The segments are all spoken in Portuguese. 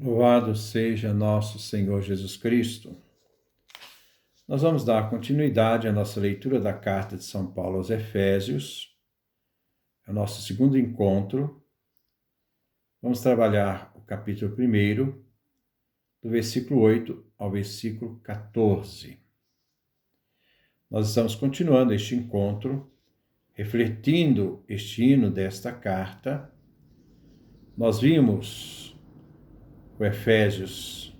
Louvado seja nosso Senhor Jesus Cristo. Nós vamos dar continuidade à nossa leitura da carta de São Paulo aos Efésios. É o nosso segundo encontro. Vamos trabalhar o capítulo 1, do versículo 8 ao versículo 14. Nós estamos continuando este encontro, refletindo este hino desta carta. Nós vimos o Efésios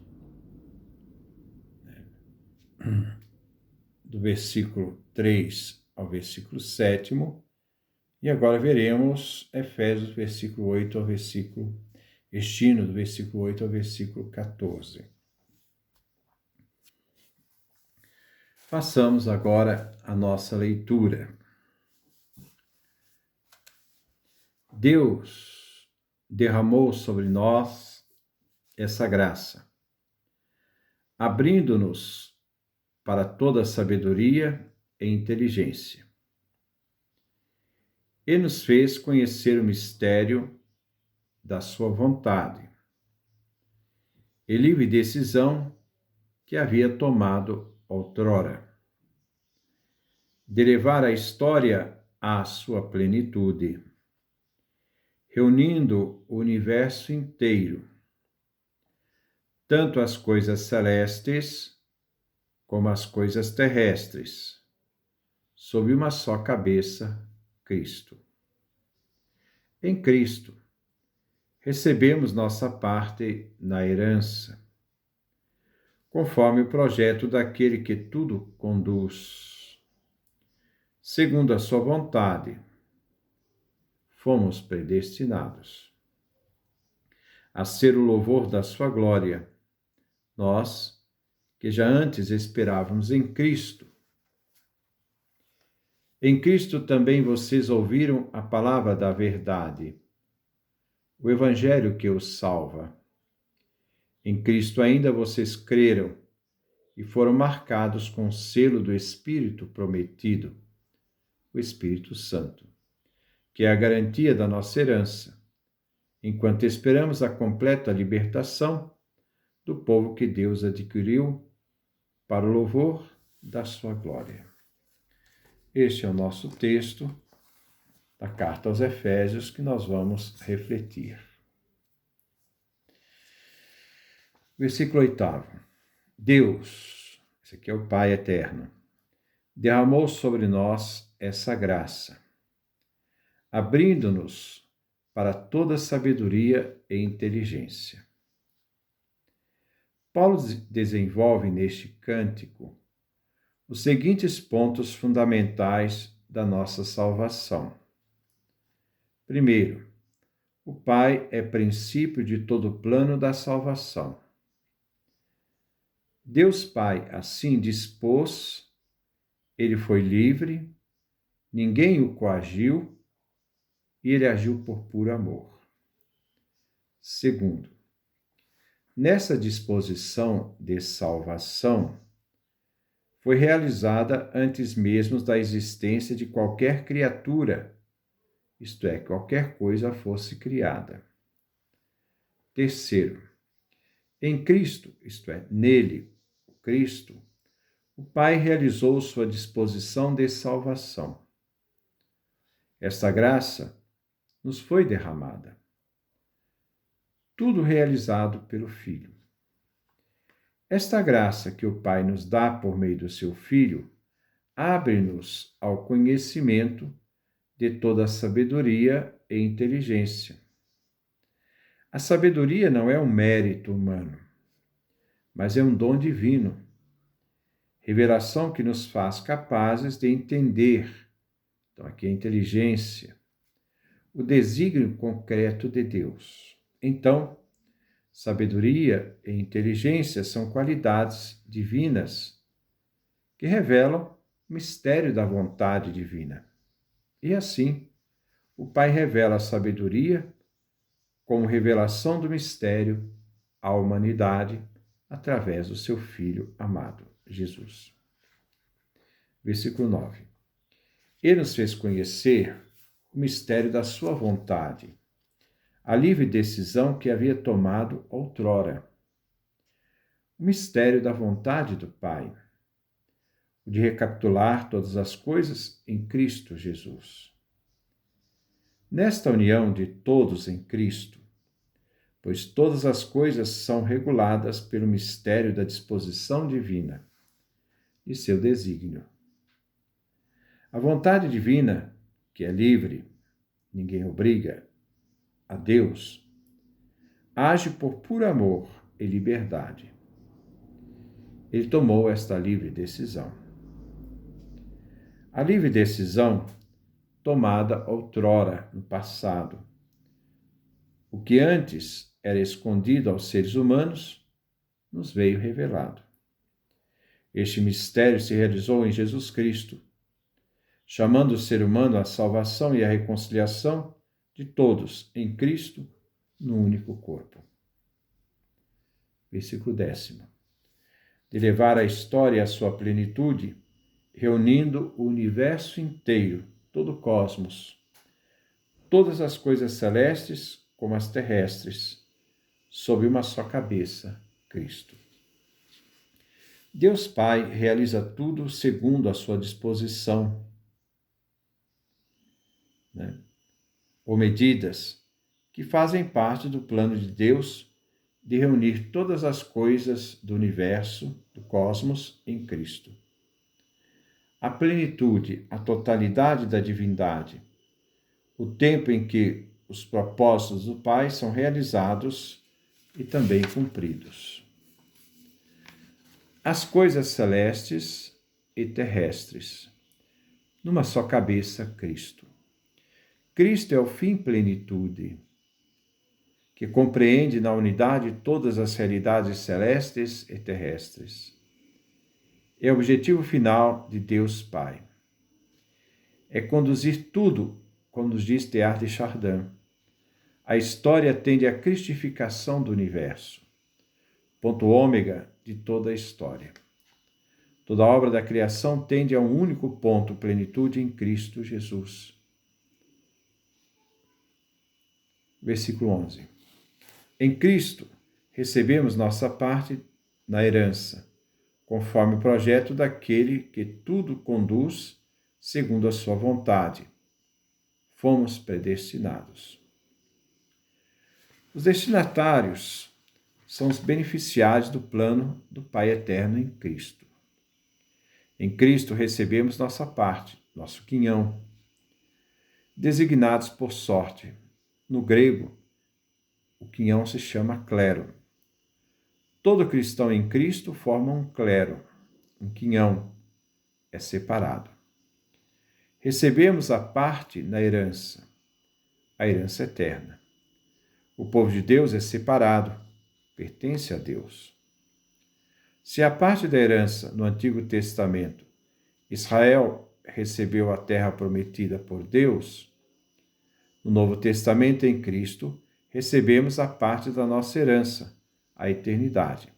do versículo 3 ao versículo 7, e agora veremos Efésios, versículo 8 ao versículo, destino do versículo 8 ao versículo 14. Façamos agora a nossa leitura. Deus derramou sobre nós essa graça, abrindo-nos para toda sabedoria e inteligência. E nos fez conhecer o mistério da sua vontade e livre decisão que havia tomado outrora, de levar a história à sua plenitude, reunindo o universo inteiro, tanto as coisas celestes como as coisas terrestres, sob uma só cabeça, Cristo. Em Cristo, recebemos nossa parte na herança, conforme o projeto daquele que tudo conduz. Segundo a sua vontade, fomos predestinados a ser o louvor da sua glória, nós que já antes esperávamos em Cristo. Em Cristo também vocês ouviram a palavra da verdade, o Evangelho que os salva. Em Cristo ainda vocês creram e foram marcados com o selo do Espírito prometido, o Espírito Santo, que é a garantia da nossa herança, enquanto esperamos a completa libertação do povo que Deus adquiriu para o louvor da sua glória. Este é o nosso texto da carta aos Efésios que nós vamos refletir. Versículo 8. Deus, esse aqui é o Pai eterno, derramou sobre nós essa graça, abrindo-nos para toda sabedoria e inteligência. Paulo desenvolve neste cântico os seguintes pontos fundamentais da nossa salvação. Primeiro, o Pai é princípio de todo o plano da salvação. Deus Pai assim dispôs, ele foi livre, ninguém o coagiu e ele agiu por puro amor. Segundo, nessa disposição de salvação, foi realizada antes mesmo da existência de qualquer criatura, isto é, qualquer coisa fosse criada. Terceiro, em Cristo, isto é, nele, o Cristo, o Pai realizou sua disposição de salvação. Esta graça nos foi derramada. Tudo realizado pelo Filho. Esta graça que o Pai nos dá por meio do seu Filho abre-nos ao conhecimento de toda a sabedoria e inteligência. A sabedoria não é um mérito humano, mas é um dom divino, revelação que nos faz capazes de entender, então aqui a inteligência, o desígnio concreto de Deus. Então, sabedoria e inteligência são qualidades divinas que revelam o mistério da vontade divina. E assim, o Pai revela a sabedoria como revelação do mistério à humanidade através do seu Filho amado, Jesus. Versículo 9. Ele nos fez conhecer o mistério da sua vontade, a livre decisão que havia tomado outrora. O mistério da vontade do Pai, o de recapitular todas as coisas em Cristo Jesus. Nesta união de todos em Cristo, pois todas as coisas são reguladas pelo mistério da disposição divina e seu desígnio. A vontade divina, que é livre, ninguém obriga, a Deus, age por puro amor e liberdade. Ele tomou esta livre decisão. A livre decisão tomada outrora, no passado. O que antes era escondido aos seres humanos, nos veio revelado. Este mistério se realizou em Jesus Cristo, chamando o ser humano à salvação e à reconciliação de todos em Cristo, no único corpo. Versículo 10. De levar a história à sua plenitude, reunindo o universo inteiro, todo o cosmos, todas as coisas celestes como as terrestres, sob uma só cabeça, Cristo. Deus Pai realiza tudo segundo a sua disposição, ou medidas que fazem parte do plano de Deus de reunir todas as coisas do universo, do cosmos, em Cristo. A plenitude, a totalidade da divindade, o tempo em que os propósitos do Pai são realizados e também cumpridos. As coisas celestes e terrestres, numa só cabeça, Cristo. Cristo é o fim plenitude, que compreende na unidade todas as realidades celestes e terrestres. É o objetivo final de Deus Pai. É conduzir tudo, como nos diz Teilhard de Chardin. A história tende à cristificação do universo, ponto ômega de toda a história. Toda a obra da criação tende a um único ponto, plenitude em Cristo Jesus. Versículo 11. Em Cristo, recebemos nossa parte na herança, conforme o projeto daquele que tudo conduz segundo a sua vontade. Fomos predestinados. Os destinatários são os beneficiários do plano do Pai Eterno em Cristo. Em Cristo recebemos nossa parte, nosso quinhão, designados por sorte. No grego, o quinhão se chama clero. Todo cristão em Cristo forma um clero, um quinhão, é separado. Recebemos a parte na herança, a herança eterna. O povo de Deus é separado, pertence a Deus. Se a parte da herança no Antigo Testamento, Israel recebeu a terra prometida por Deus, no Novo Testamento, em Cristo, recebemos a parte da nossa herança, a eternidade,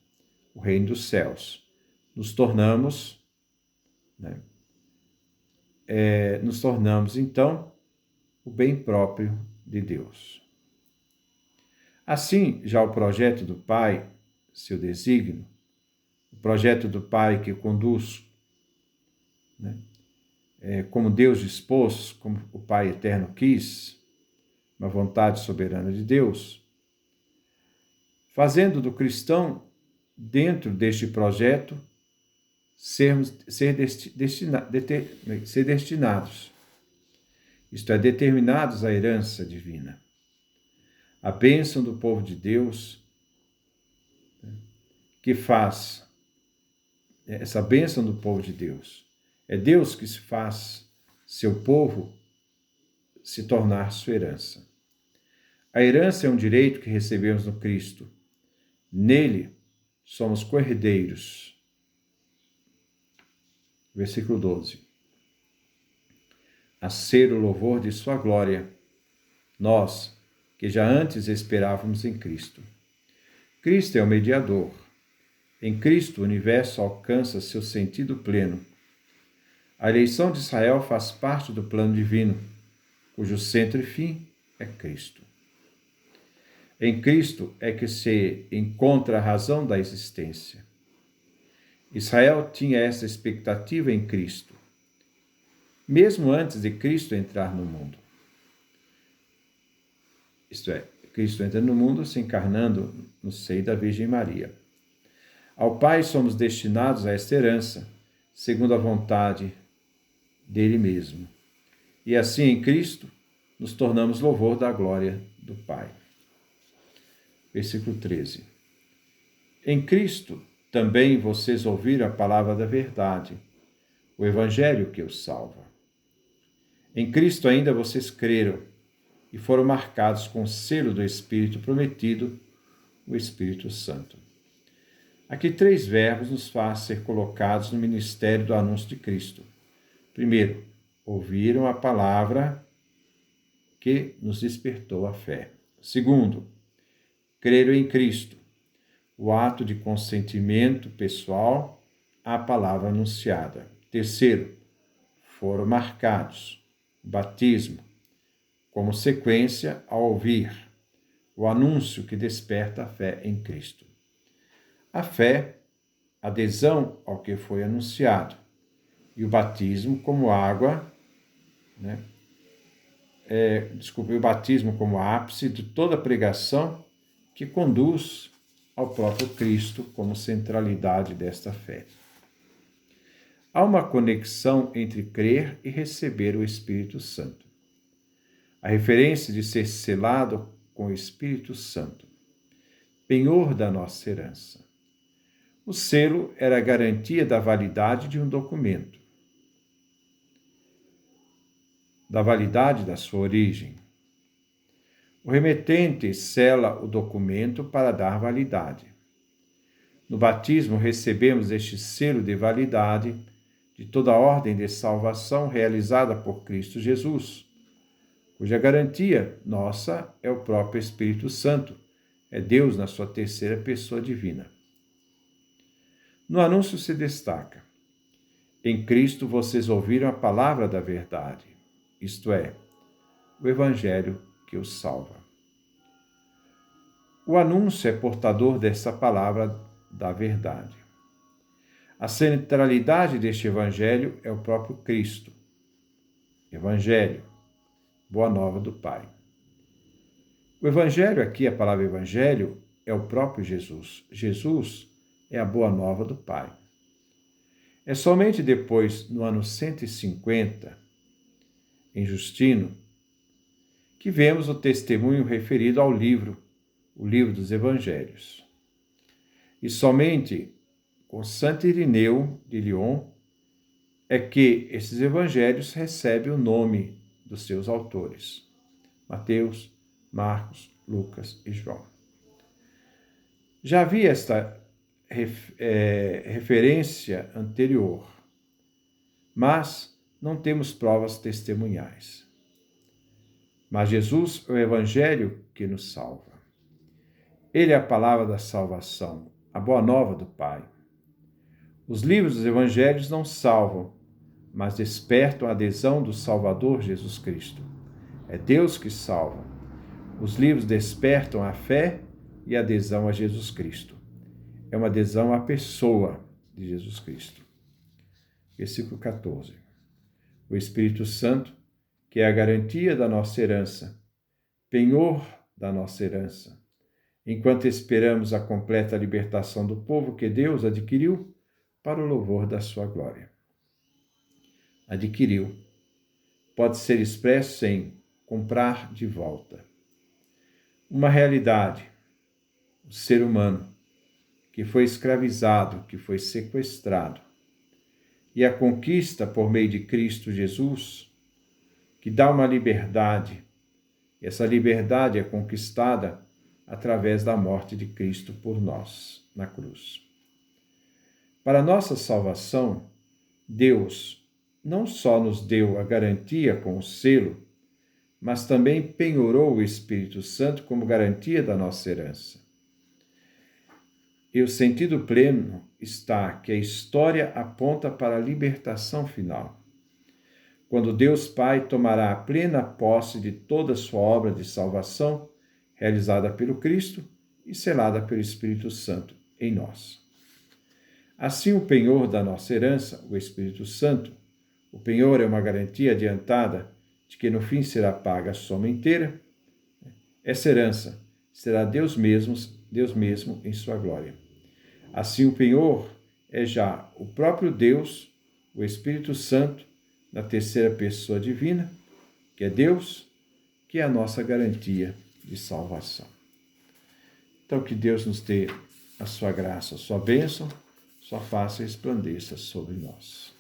o reino dos céus. Nos tornamos, então, o bem próprio de Deus. Assim, já o projeto do Pai, seu desígnio, o projeto do Pai que conduz, como Deus dispôs, como o Pai eterno quis, uma vontade soberana de Deus, fazendo do cristão, dentro deste projeto, ser destinados, isto é, determinados à herança divina. A bênção do povo de Deus, que faz essa bênção do povo de Deus. É Deus que se faz seu povo se tornar sua herança. A herança é um direito que recebemos no Cristo. Nele somos co-herdeiros. Versículo 12. A ser o louvor de sua glória, nós, que já antes esperávamos em Cristo. Cristo é o mediador. Em Cristo, o universo alcança seu sentido pleno. A eleição de Israel faz parte do plano divino, cujo centro e fim é Cristo. Em Cristo é que se encontra a razão da existência. Israel tinha essa expectativa em Cristo, mesmo antes de Cristo entrar no mundo. Isto é, Cristo entra no mundo se encarnando no seio da Virgem Maria. Ao Pai somos destinados a esta herança, segundo a vontade dele mesmo. E assim, em Cristo, nos tornamos louvor da glória do Pai. Versículo 13. Em Cristo também vocês ouviram a palavra da verdade, o Evangelho que os salva. Em Cristo ainda vocês creram e foram marcados com o selo do Espírito prometido, o Espírito Santo. Aqui 3 verbos nos faz ser colocados no ministério do anúncio de Cristo. Primeiro, ouviram a palavra que nos despertou a fé. Segundo, creram em Cristo, o ato de consentimento pessoal à palavra anunciada. Terceiro, foram marcados, o batismo, como sequência ao ouvir, o anúncio que desperta a fé em Cristo. A fé, adesão ao que foi anunciado, e o batismo como água, o batismo como ápice de toda a pregação que conduz ao próprio Cristo como centralidade desta fé. Há uma conexão entre crer e receber o Espírito Santo. A referência de ser selado com o Espírito Santo, penhor da nossa herança. O selo era a garantia da validade de um documento, da validade da sua origem. O remetente sela o documento para dar validade. No batismo, recebemos este selo de validade de toda a ordem de salvação realizada por Cristo Jesus, cuja garantia nossa é o próprio Espírito Santo, é Deus na sua terceira pessoa divina. No anúncio se destaca: em Cristo vocês ouviram a palavra da verdade, isto é, o Evangelho que os salva. O anúncio é portador dessa palavra da verdade. A centralidade deste Evangelho é o próprio Cristo. Evangelho, boa nova do Pai. O Evangelho aqui, a palavra Evangelho, é o próprio Jesus. Jesus é a boa nova do Pai. É somente depois, no ano 150, em Justino, que vemos o testemunho referido ao livro, o livro dos Evangelhos. E somente com Santo Irineu de Lyon é que esses evangelhos recebem o nome dos seus autores: Mateus, Marcos, Lucas e João. Já havia esta referência anterior, mas não temos provas testemunhais. Mas Jesus é o Evangelho que nos salva. Ele é a palavra da salvação, a boa nova do Pai. Os livros dos Evangelhos não salvam, mas despertam a adesão do Salvador Jesus Cristo. É Deus que salva. Os livros despertam a fé e a adesão a Jesus Cristo. É uma adesão à pessoa de Jesus Cristo. Versículo 14. O Espírito Santo, que é a garantia da nossa herança, penhor da nossa herança, enquanto esperamos a completa libertação do povo que Deus adquiriu para o louvor da sua glória. Adquiriu. Pode ser expresso em comprar de volta. Uma realidade, o ser humano, que foi escravizado, que foi sequestrado, e a conquista por meio de Cristo Jesus, que dá uma liberdade. Essa liberdade é conquistada através da morte de Cristo por nós, na cruz. Para nossa salvação, Deus não só nos deu a garantia com o selo, mas também penhorou o Espírito Santo como garantia da nossa herança. E o sentido pleno está que a história aponta para a libertação final, quando Deus Pai tomará a plena posse de toda a sua obra de salvação realizada pelo Cristo e selada pelo Espírito Santo em nós. Assim, o penhor da nossa herança, o Espírito Santo, o penhor é uma garantia adiantada de que no fim será paga a soma inteira. Essa herança será Deus mesmo em sua glória. Assim, o penhor é já o próprio Deus, o Espírito Santo, na terceira pessoa divina, que é Deus, que é a nossa garantia de salvação. Então, que Deus nos dê a sua graça, a sua bênção, sua face resplandeça sobre nós.